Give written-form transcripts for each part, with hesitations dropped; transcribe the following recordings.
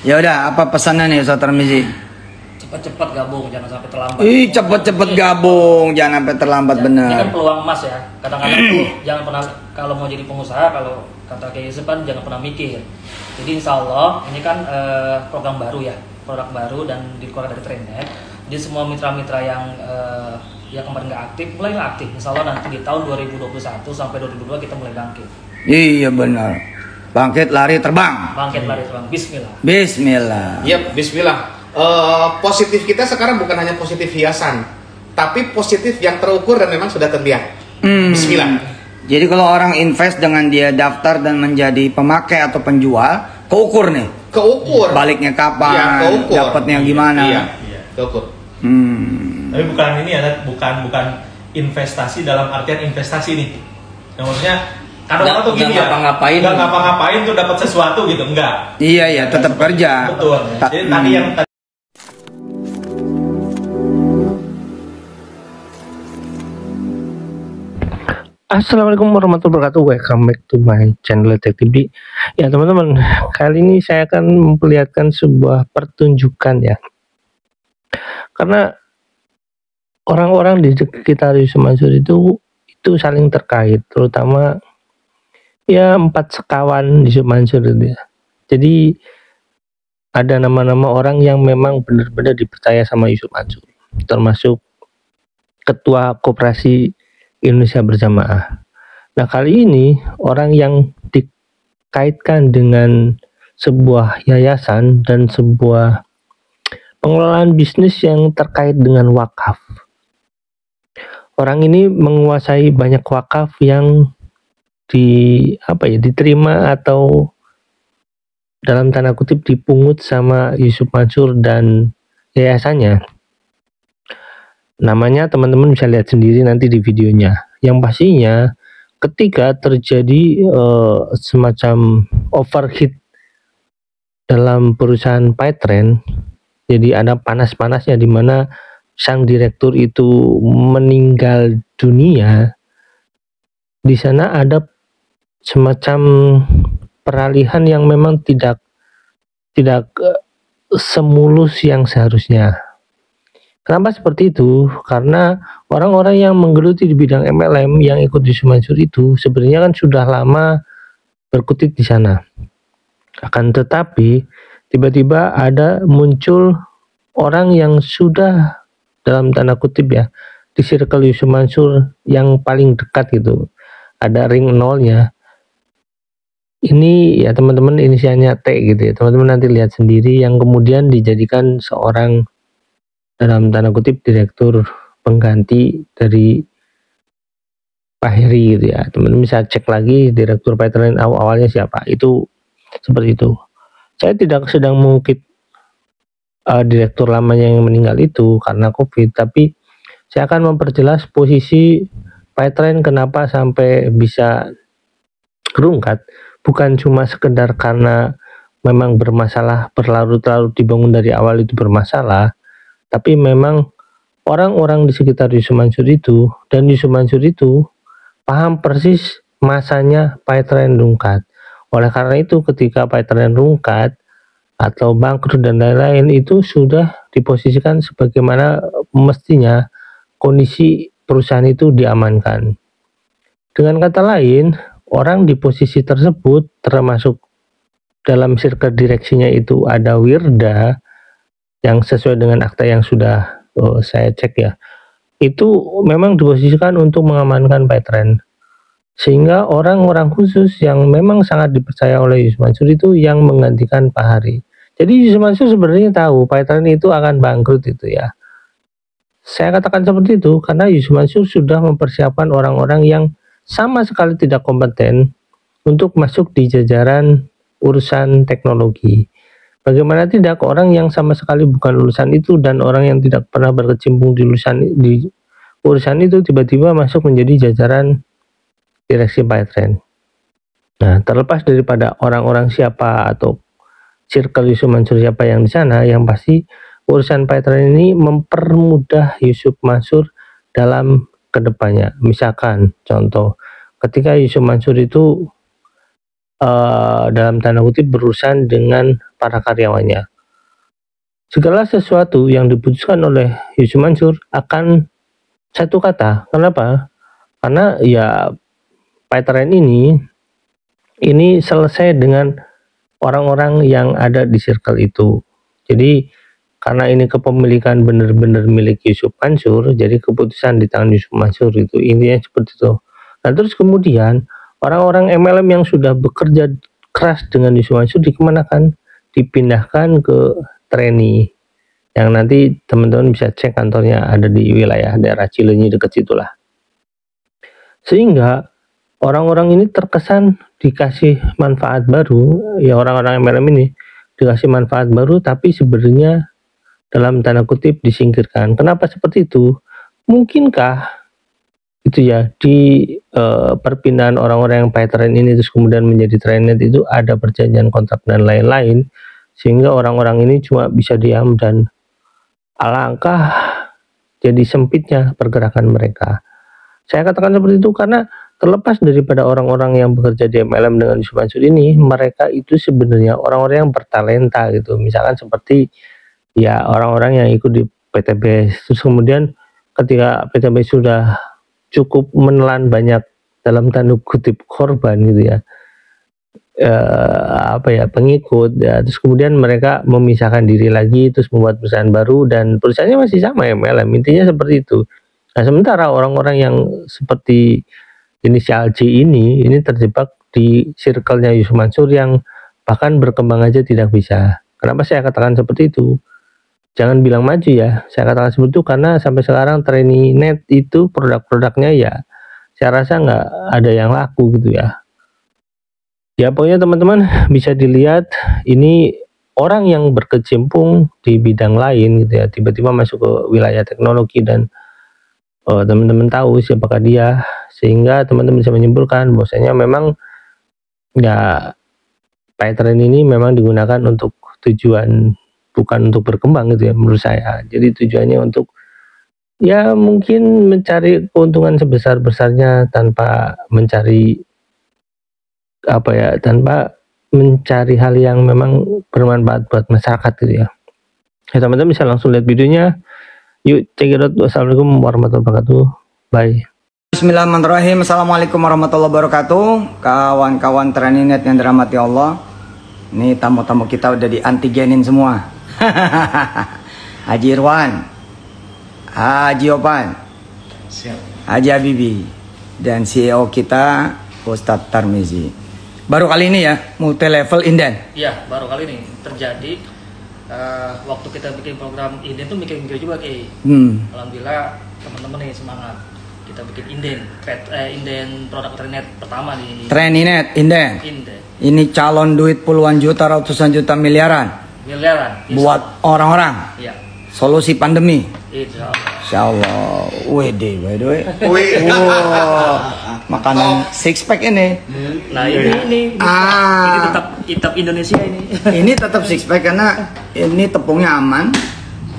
Ya udah, apa pesannya nih Ustaz Tarmizi? Cepat-cepat gabung, jangan sampai terlambat. Cepet-cepet gabung, jangan sampai terlambat, Ini bener. kan peluang emas ya. Kadang-kadang tuh jangan pernah, kalau mau jadi pengusaha, kalau kata Kiai Yusuf kan jangan pernah mikir. Jadi insya Allah ini kan program baru ya, produk baru dan dikeluarkan dari Trendnet. Jadi semua mitra-mitra yang kemarin nggak aktif, mulai aktif. Insya Allah nanti di tahun 2021 sampai 2022 kita mulai bangkit. Iya benar. Bangkit lari terbang. Bangkit lari terbang. Bismillah. Bismillah. Yep, bismillah. Positif kita sekarang bukan hanya positif hiasan, tapi positif yang terukur dan memang sudah terlihat. Bismillah. Jadi kalau orang invest dengan dia daftar dan menjadi pemakai atau penjual, keukur nih. Keukur. Baliknya kapan? Ya, keukur. Dapatnya gimana? Iya, keukur. Tapi bukan ini ya, bukan investasi dalam artian investasi nih. Yang maksudnya kadang orang tuh gini ya, nggak ngapa-ngapain tuh dapat sesuatu gitu, enggak. Iya, tetap kerja. Betul. Jadi tadi yang Assalamualaikum warahmatullahi wabarakatuh. Welcome back to my channel Detektif D. Ya teman-teman, kali ini saya akan memperlihatkan sebuah pertunjukan ya. Karena orang-orang di sekitar Yusuf Mansur itu saling terkait, terutama ya 4 sekawan Yusuf Mansur itu ya. Jadi ada nama-nama orang yang memang benar-benar dipercaya sama Yusuf Mansur, termasuk Ketua Koperasi Indonesia Berjamaah. Nah kali ini orang yang dikaitkan dengan sebuah yayasan dan sebuah pengelolaan bisnis yang terkait dengan wakaf. Orang ini menguasai banyak wakaf yang diterima atau dalam tanda kutip dipungut sama Yusuf Mansur dan yayasannya. Namanya teman-teman bisa lihat sendiri nanti di videonya. Yang pastinya ketika terjadi semacam overheat dalam perusahaan Pytrend, jadi ada panas-panasnya di mana sang direktur itu meninggal dunia. Di sana ada semacam peralihan yang memang tidak semulus yang seharusnya. Kenapa seperti itu? Karena orang-orang yang menggeluti di bidang MLM yang ikut Yusuf Mansur itu sebenarnya kan sudah lama berkutit di sana. Akan tetapi tiba-tiba ada muncul orang yang sudah dalam tanda kutip ya di circle Yusuf Mansur yang paling dekat gitu. Ada ring nolnya. Ini ya teman-teman inisialnya T gitu ya. Teman-teman nanti lihat sendiri yang kemudian dijadikan seorang dalam tanda kutip direktur pengganti dari Pak Heri gitu ya. Teman-teman bisa cek lagi direktur Pytrend awalnya siapa. Itu seperti itu. Saya tidak sedang mengungkit direktur lamanya yang meninggal itu karena COVID, tapi saya akan memperjelas posisi Pytrend kenapa sampai bisa kerungkat. Bukan cuma sekedar karena memang bermasalah berlarut-larut dibangun dari awal itu bermasalah, tapi memang orang-orang di sekitar Yusuf Mansur itu dan Yusuf Mansur itu paham persis masanya Pytrend rungkat. Oleh karena itu ketika Pytrend rungkat atau bangkrut dan lain-lain itu sudah diposisikan sebagaimana mestinya kondisi perusahaan itu diamankan. Dengan kata lain, orang di posisi tersebut termasuk dalam circle direksinya itu ada Wirda yang sesuai dengan akta yang sudah saya cek ya, itu memang diposisikan untuk mengamankan Pytrend, sehingga orang-orang khusus yang memang sangat dipercaya oleh Yusuf Mansur itu yang menggantikan Pak Hari. Jadi Yusuf Mansur sebenarnya tahu Pytrend itu akan bangkrut itu ya. Saya katakan seperti itu karena Yusuf Mansur sudah mempersiapkan orang-orang yang sama sekali tidak kompeten untuk masuk di jajaran urusan teknologi. Bagaimana tidak orang yang sama sekali bukan lulusan itu dan orang yang tidak pernah berkecimpung di urusan itu tiba-tiba masuk menjadi jajaran direksi Pytrend. Nah, terlepas daripada orang-orang siapa atau circle Yusuf Mansur siapa yang di sana, yang pasti urusan Pytrend ini mempermudah Yusuf Mansur dalam kedepannya. Misalkan contoh, ketika Yusuf Mansur itu dalam tanda kutip berurusan dengan para karyawannya. Segala sesuatu yang diputuskan oleh Yusuf Mansur akan satu kata. Kenapa? Karena ya PTRN ini selesai dengan orang-orang yang ada di circle itu. Jadi karena ini kepemilikan benar-benar milik Yusuf Mansur, jadi keputusan di tangan Yusuf Mansur itu, intinya seperti itu. Nah terus kemudian orang-orang MLM yang sudah bekerja keras dengan Yusuf Mansur dikemanakan? Dipindahkan ke trainee, yang nanti teman-teman bisa cek kantornya ada di wilayah daerah Cileunyi dekat situlah. Sehingga orang-orang ini terkesan dikasih manfaat baru, ya orang-orang MLM ini dikasih manfaat baru, tapi sebenarnya dalam tanda kutip disingkirkan. Kenapa seperti itu? Mungkinkah itu ya di perpindahan orang-orang yang PTRN ini terus kemudian menjadi trainee itu ada perjanjian kontrak dan lain-lain, sehingga orang-orang ini cuma bisa diam dan alangkah jadi sempitnya pergerakan mereka. Saya katakan seperti itu karena terlepas daripada orang-orang yang bekerja di MLM dengan Yusuf Mansur ini, mereka itu sebenarnya orang-orang yang bertalenta gitu. Misalkan seperti ya orang-orang yang ikut di PTBS, terus kemudian ketika PTBS sudah cukup menelan banyak dalam tanda kutip korban gitu ya, pengikut ya, terus kemudian mereka memisahkan diri lagi terus membuat perusahaan baru dan perusahaannya masih sama MLM, intinya seperti itu. Nah sementara orang-orang yang seperti inisial C ini terjebak di circle-nya Yusuf Mansur yang bahkan berkembang aja tidak bisa. Kenapa saya katakan seperti itu? Jangan bilang maju ya, saya katakan seperti itu karena sampai sekarang TrainingNet itu produk-produknya ya saya rasa nggak ada yang laku gitu ya. Ya pokoknya teman-teman bisa dilihat ini orang yang berkecimpung di bidang lain gitu ya, tiba-tiba masuk ke wilayah teknologi dan teman-teman tahu siapakah dia, sehingga teman-teman bisa menyimpulkan bahwasanya memang ya PTRN ini memang digunakan untuk tujuan bukan untuk berkembang gitu ya menurut saya. Jadi tujuannya untuk ya mungkin mencari keuntungan sebesar-besarnya tanpa mencari tanpa mencari hal yang memang bermanfaat buat masyarakat gitu ya. Ya teman-teman bisa langsung lihat videonya. Yuk check it out. Wassalamualaikum warahmatullahi wabarakatuh. Bye. Bismillahirrahmanirrahim. Assalamualaikum warahmatullahi wabarakatuh. Kawan-kawan TrainingNet yang dirahmati Allah. Ini tamu-tamu kita udah di antigenin semua. Haji Irwan, Haji Opan, Haji Habibi, dan CEO kita Ustadz Tarmizi. Baru kali ini ya, multi level inden. Iya, baru kali ini terjadi. Waktu kita bikin program inden tuh mikir-mikir juga kayak. Alhamdulillah teman-teman nih semangat. Kita bikin inden produk TrainingNet pertama di TrainingNet inden. Ini calon duit puluhan juta, ratusan juta, miliaran. Buat orang-orang. Iya. Solusi pandemi. Insyaallah. Wede, by the way. Makanan six pack ini. Nah ini tetap Indonesia ini. Ini tetap six pack karena ini tepungnya aman.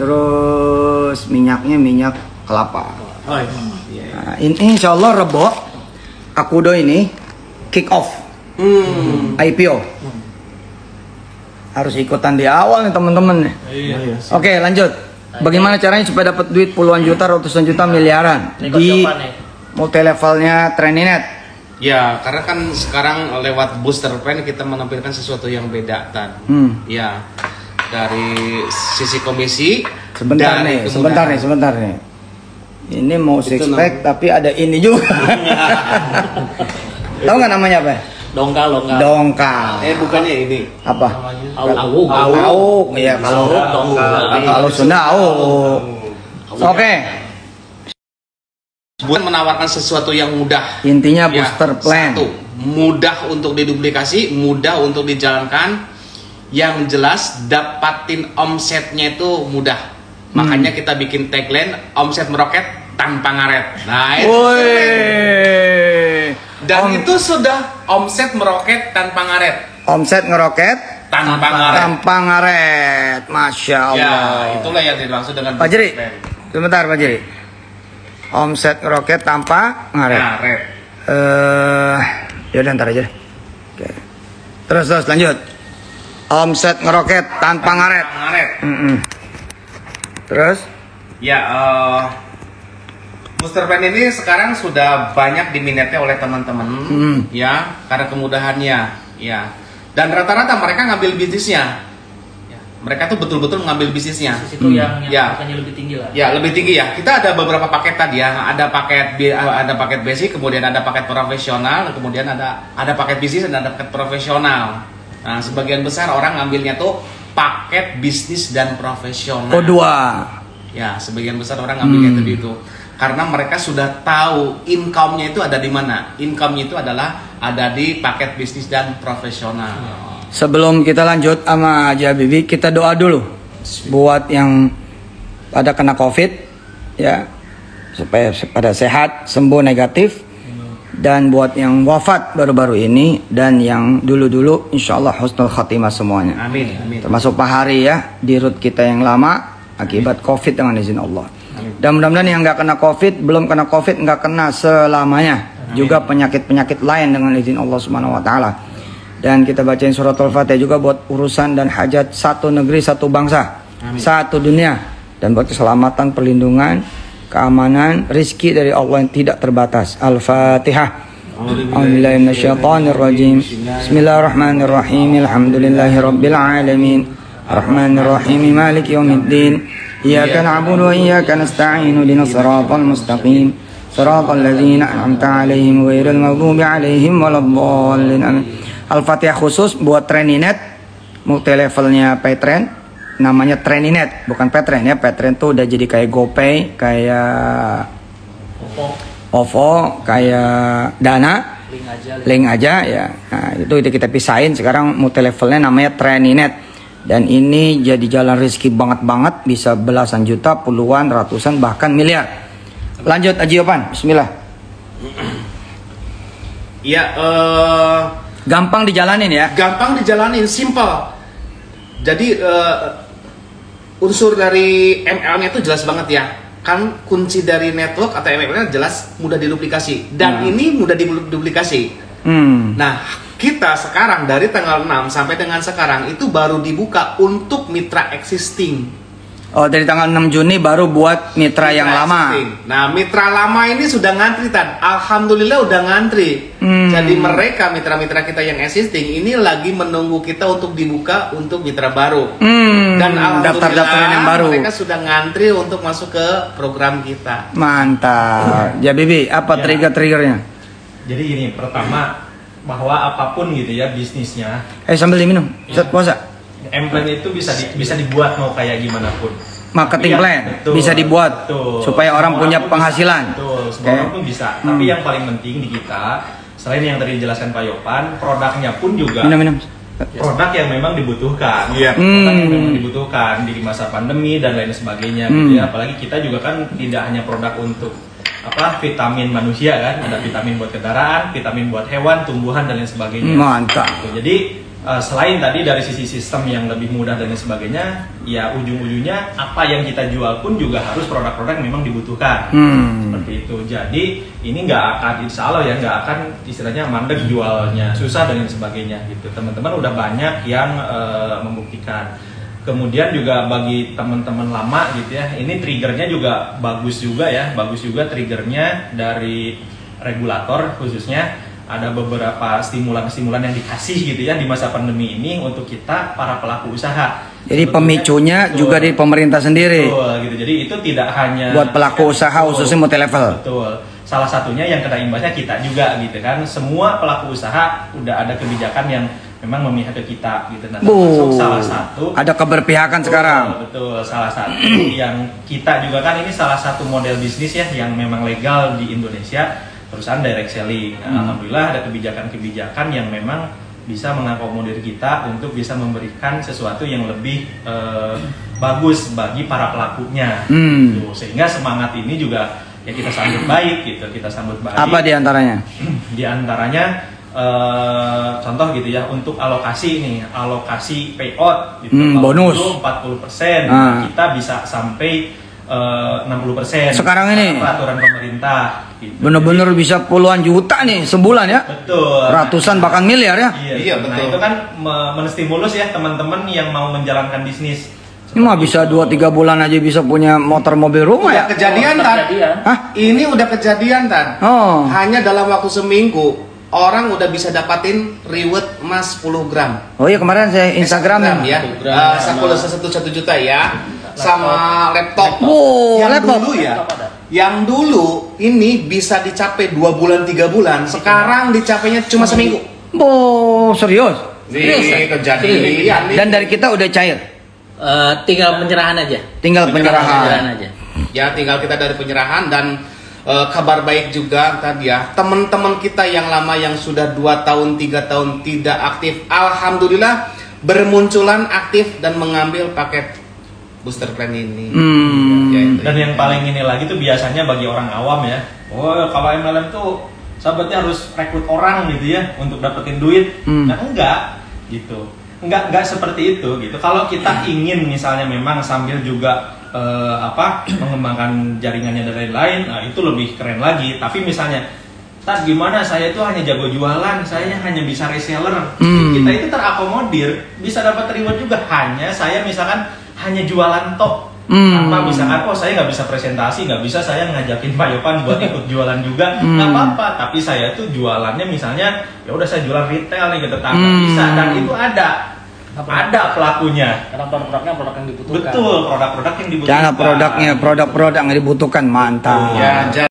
Terus minyaknya minyak kelapa. Nah, ini insya Allah Rebo Akudo ini kick off IPO. Harus ikutan di awal nih teman-teman. Oke, lanjut. Bagaimana caranya supaya dapat duit puluhan juta, ratusan juta, miliaran di multi levelnya TrainingNet? Ya, karena kan sekarang lewat booster plan kita menampilkan sesuatu yang beda Tan. Ya, dari sisi komisi. Sebentar nih. Ini mau six pack tapi ada ini juga. Tahu nggak namanya apa? Dongkal. Bukannya ini. Apa? Auk. Iya, kalau Sunda auk. Oke. Buat menawarkan sesuatu yang mudah. Intinya booster plan. Satu, mudah untuk diduplikasi, mudah untuk dijalankan. Yang jelas dapatin omsetnya itu mudah. Makanya kita bikin tagline omset meroket tanpa ngaret. Nah, itu. Dan itu sudah omset meroket tanpa ngaret. Omset ngeroket tanpa ngaret. Masya Allah. Ya, itulah yang dimaksud dengan Pak Jiri. Sebentar Pak Jiri. Omset ngeroket tanpa ngaret. Ngaret. Ya udah ntar aja. Oke. Terus lanjut. Omset ngeroket tanpa ngaret. Terus? Ya, Booster Plan ini sekarang sudah banyak diminati oleh teman-teman, ya, karena kemudahannya, ya. Dan rata-rata mereka ngambil bisnisnya. Ya, mereka tuh betul-betul mengambil bisnisnya. Bisnis itu yang harganya lebih tinggi lah. Ya, lebih tinggi ya. Kita ada beberapa paket tadi ya. Ada paket basic, kemudian ada paket profesional, kemudian ada paket bisnis dan ada paket profesional. Nah, sebagian besar orang ngambilnya tuh paket bisnis dan profesional. Oh, 2. Ya, sebagian besar orang ngambilnya tadi itu. Karena mereka sudah tahu income-nya itu ada di mana. Income-nya itu adalah ada di paket bisnis dan profesional. Sebelum kita lanjut sama Haji Habibie, kita doa dulu buat yang pada kena COVID, ya, supaya pada sehat, sembuh negatif, dan buat yang wafat baru-baru ini dan yang dulu-dulu, insya Allah husnul khatimah semuanya. Amin. Termasuk Pak Hari ya, di root kita yang lama akibat COVID dengan izin Allah. Dan mudah-mudahan yang nggak kena COVID, belum kena COVID, nggak kena selamanya. Juga penyakit-penyakit lain dengan izin Allah Subhanahu Wa Taala. Dan kita bacain surat Al-Fatihah juga buat urusan dan hajat satu negeri, satu bangsa, satu dunia, dan buat keselamatan, perlindungan, keamanan, rizki dari Allah yang tidak terbatas. Al-Fatihah. A'udzubillahiminasyaitonirrajim. Bismillahirrahmanirrahim. Alhamdulillahirabbil alamin. Arrahmanirrahim. Maliki yaumiddin. Iyyaka na'budu wa iyyaka nasta'in. Ihdinas siratal mustaqim. Siratal ladzina an'amta 'alaihim ghairil maghdubi 'alaihim waladdallin. Amin. Al-Fatihah khusus buat Treninet, multi levelnya Paytrend, namanya Treninet, bukan Paytrend ya. Paytrend tuh udah jadi kayak GoPay, kayak OVO, kayak Dana, link aja ya. Nah, itu kita pisahin. Sekarang multi levelnya namanya Treninet. Dan ini jadi jalan rezeki banget, bisa belasan juta, puluhan, ratusan, bahkan miliar. Lanjut Haji Opan, bismillah. Iya, gampang dijalanin ya. Gampang dijalanin, simple. Jadi unsur dari ML-nya itu jelas banget ya. Kan kunci dari network atau ML-nya jelas mudah diduplikasi. Dan ini mudah diduplikasi. Nah, kita sekarang dari tanggal 6 sampai dengan sekarang itu baru dibuka untuk mitra existing. Oh, dari tanggal 6 Juni baru buat mitra yang lama. Nah, mitra lama ini sudah ngantri, Tan. Alhamdulillah udah ngantri. Jadi mereka mitra-mitra kita yang existing ini lagi menunggu kita untuk dibuka untuk mitra baru. Dan daftar-daftaran yang baru. Mereka sudah ngantri untuk masuk ke program kita. Mantap. Ya, Bibi, apa trigger-triggernya? Jadi gini, pertama bahwa apapun gitu ya bisnisnya. Sambil diminum. Ustaz puasa. M-plan itu bisa dibuat mau kayak gimana pun. Marketing plan bisa dibuat supaya orang punya penghasilan. Betul, semua orang pun bisa. Tapi yang paling penting di kita, selain yang tadi dijelaskan Pak Yopan, produknya pun juga produk yang memang dibutuhkan. Produk yang memang dibutuhkan di masa pandemi dan lain sebagainya gitu ya. Apalagi kita juga kan tidak hanya produk untuk vitamin manusia kan, ada vitamin buat kendaraan, vitamin buat hewan, tumbuhan dan lain sebagainya. Mantap. Jadi selain tadi dari sisi sistem yang lebih mudah dan lain sebagainya, ya ujung-ujungnya apa yang kita jual pun juga harus produk-produk yang memang dibutuhkan. Seperti itu. Jadi ini nggak akan, insya Allah ya nggak akan istilahnya mandek jualnya, susah dan lain sebagainya gitu. Teman-teman udah banyak yang membuktikan. Kemudian juga bagi teman-teman lama gitu ya, ini triggernya juga bagus juga ya, bagus juga triggernya dari regulator khususnya. Ada beberapa stimulan-stimulan yang dikasih gitu ya di masa pandemi ini untuk kita para pelaku usaha. Jadi pemicunya juga di pemerintah sendiri. Betul gitu. Jadi itu tidak hanya buat pelaku usaha khususnya multi level. Betul. Salah satunya yang kena imbasnya kita juga gitu kan. Semua pelaku usaha udah ada kebijakan yang memang memihak ke kita gitu. Nah, termasuk salah satu ada keberpihakan sekarang. Betul, salah satu yang kita juga kan ini salah satu model bisnis ya yang memang legal di Indonesia, perusahaan direct selling. Nah, alhamdulillah ada kebijakan-kebijakan yang memang bisa mengakomodir kita untuk bisa memberikan sesuatu yang lebih bagus bagi para pelakunya. Gitu. Sehingga semangat ini juga ya kita sambut baik gitu, kita sambut baik. Apa diantaranya? Diantaranya contoh gitu ya, untuk alokasi nih, alokasi payout gitu, bonus 40%, kita bisa sampai 60%. Sekarang ini? Peraturan pemerintah. Gitu. Bener-bener bisa puluhan juta nih sebulan ya. Betul. Ratusan bahkan miliar ya. Iya, Nah, betul. itu kan menstimulus ya teman-teman yang mau menjalankan bisnis. Ini mah bisa 2-3 bulan aja bisa punya motor mobil rumah ya. Udah kejadian Tan. Kejadian. Hah? Ini udah kejadian Tan. Oh. Hanya dalam waktu seminggu orang udah bisa dapatin reward emas 10 gram. Oh iya kemarin saya Instagram ya. 1 gram. 1 juta ya. Sama laptop. Oh, yang laptop. dulu ya. Laptop ada. Yang dulu ini bisa dicapai 2 bulan 3 bulan. Sekarang dicapainya cuma seminggu. Oh, serius? Ini kejadian. Dan dari kita udah cair. Tinggal penyerahan aja. Tinggal penyerahan. aja. Ya tinggal kita dari penyerahan dan kabar baik juga tadi ya. Teman-teman kita yang lama yang sudah 2 tahun 3 tahun tidak aktif, alhamdulillah bermunculan aktif dan mengambil paket booster plan ini. Ya, itu. Dan yang paling ini lagi tuh biasanya bagi orang awam ya. Oh, kalau MLM tuh sahabatnya harus rekrut orang gitu ya untuk dapetin duit. Nah, enggak gitu. Enggak seperti itu gitu. Kalau kita ingin misalnya memang sambil juga mengembangkan jaringannya dan lain-lain, nah itu lebih keren lagi. Tapi misalnya, Tat gimana saya tuh hanya jago jualan, saya hanya bisa reseller. Kita itu terakomodir, bisa dapat reward juga. Hanya saya misalkan hanya jualan tok. Apa misalkan, oh saya nggak bisa presentasi, nggak bisa saya ngajakin Pak Yopan buat ikut jualan juga, nggak apa-apa. Tapi saya tuh jualannya misalnya, ya udah saya jualan retail nih ke tetangga bisa, dan itu ada pelakunya. Karena produk-produknya produk yang dibutuhkan. Betul, produk-produk yang dibutuhkan. Cara produknya, produk-produk yang dibutuhkan, mantap. Ya,